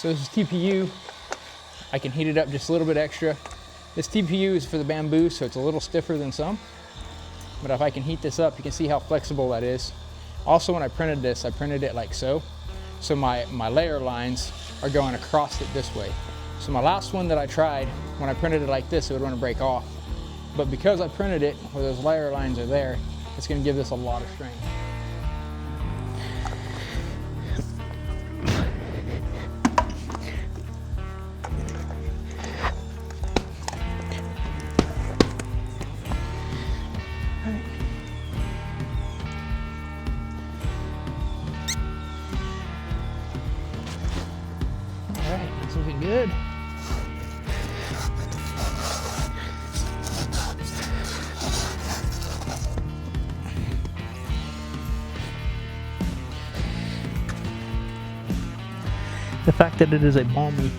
So this is TPU. I can heat it up just a little bit extra. This TPU is for the bamboo, so it's a little stiffer than some. But if I can heat this up, you can see how flexible that is. Also, when I printed this, I printed it like so. So my layer lines are going across it this way. So my last one that I tried, when I printed it like this, it would want to break off. But because I printed it where those layer lines are there, it's going to give this a lot of strength. All right, it's looking good. The fact that it is a balmy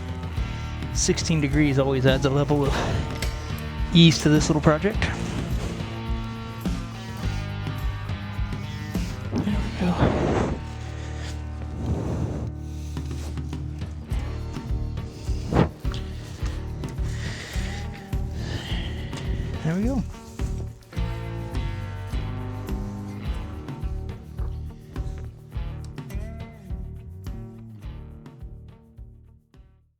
16 degrees always adds a level of ease to this little project. There we go. There we go.